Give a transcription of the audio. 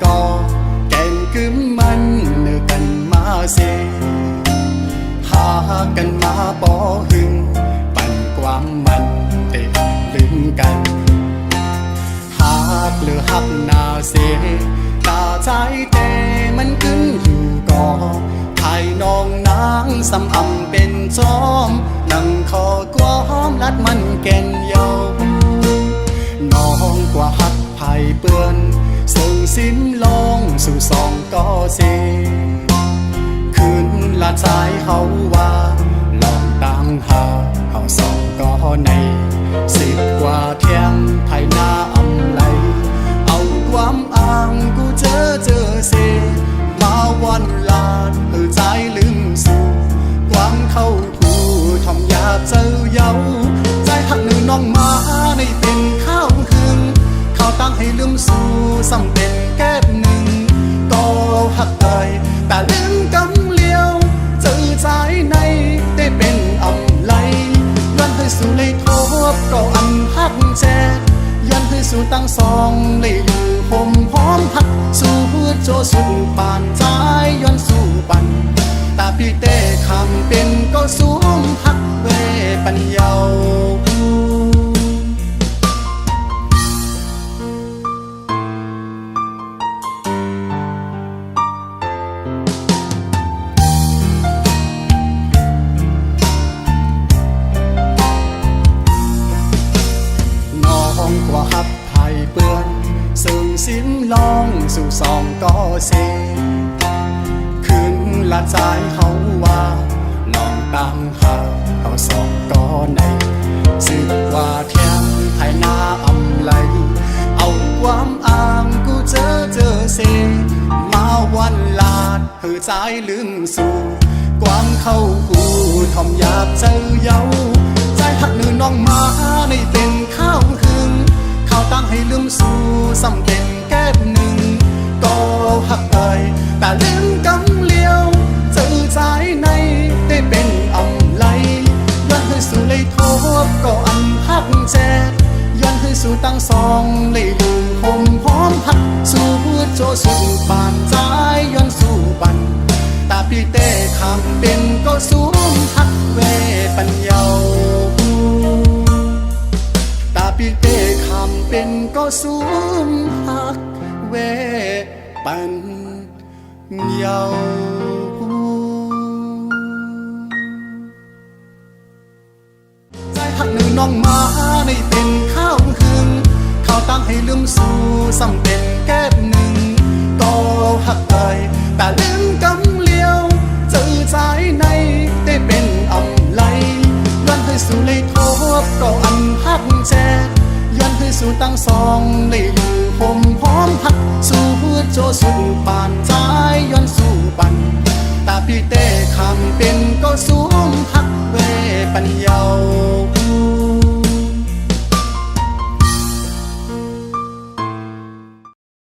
ก็แกงกึมมันเนื้อกันมาเสหากันมาปอหึงปั่นความมันเตะลืมกันหากหรือหักนาเสตาใจเตมันขึ้นอยู่ก่อไทยน้องนางสำอำเป็นจอมนั่งคอกวอมลัดมันแก่นเยาน้องกว่าหักไผ่เปื้อนส่งสิ้นลองสู่สองก็เสคืนละใจเขาว่าลองตั้งหาเขาสองก็ใน10 กว่าเที่ยงไทยหน้าอำไลเอาความอ้างกูเจอเสมาวันลาดใจลืมสู่ความเข้าผู้ทอมยาบเจอเย้าใจหักหนึ่งน้องมาในเป็นข้าวคืนเขาตั้งให้ลืมสู่ซ้ำเป็นแก้บหนึ่งก็หักเอ่ยแต่ลืมกำเลี้ยวเจอใจในได้เป็นอำไลยันให้สู่เลยทบก็อันหักแจยันให้สู่ตั้งสองเลยอยู่ผมพร้อมหักสู่โจสุดปานใจย้อนสู่ปันตาพี่เต้คำเป็นก็สูงหักเวปัญญากว่าหับไผ่เปื้อนซึ่งสิ้นลองสู่สองก็เสคืนละใจเขาว่าลองตั้งหาเขาสองก็ใน10 กว่าเที่ยงไทยหน้าอำไลเอาความอ้างกูเจอเสมาวันลาดเหือใจลืมสู่ความเข้ากูทอมยาบเจอเย้าใจหักหนึ่งน้องมาในเป็นข้าวคืนเขาตั้งให้ลืมสู่ซ้ำเป็นแก้บหนึ่งก็หักเอ่ยแต่ลืมกำเลี้ยวเจอใจในได้เป็นอำไลย้อนให้สู่เลยทบก็อันหักแจย้อนให้สู่ตั้งสองเลยอยู่ผมพร้อมหักสู่โจสุดปานใจย้อนสู่ปันตาพี่เต้คำเป็นก็สูงหักเวปัญญาตาพี่เต้คำเป็นก็สูงหักเวปัญญาใจหักหนึ่งน้องมาในเป็นข้าวคืนเขาตั้งให้ลืมสู่ซ้ำเป็นแก้บหนึ่งก็หักเอ่ยแต่ลืมกำเลี้ยวเจอใจในได้เป็นอำไลยันให้สู่เลยทบก็อันหักแจยันให้สู่ตั้งสองเลยอยู่ผมพร้อมหักสู่โจสุดปานใจย้อนสู่ปันตาพี่เต้คำเป็นก็สูงหักเวปัญญา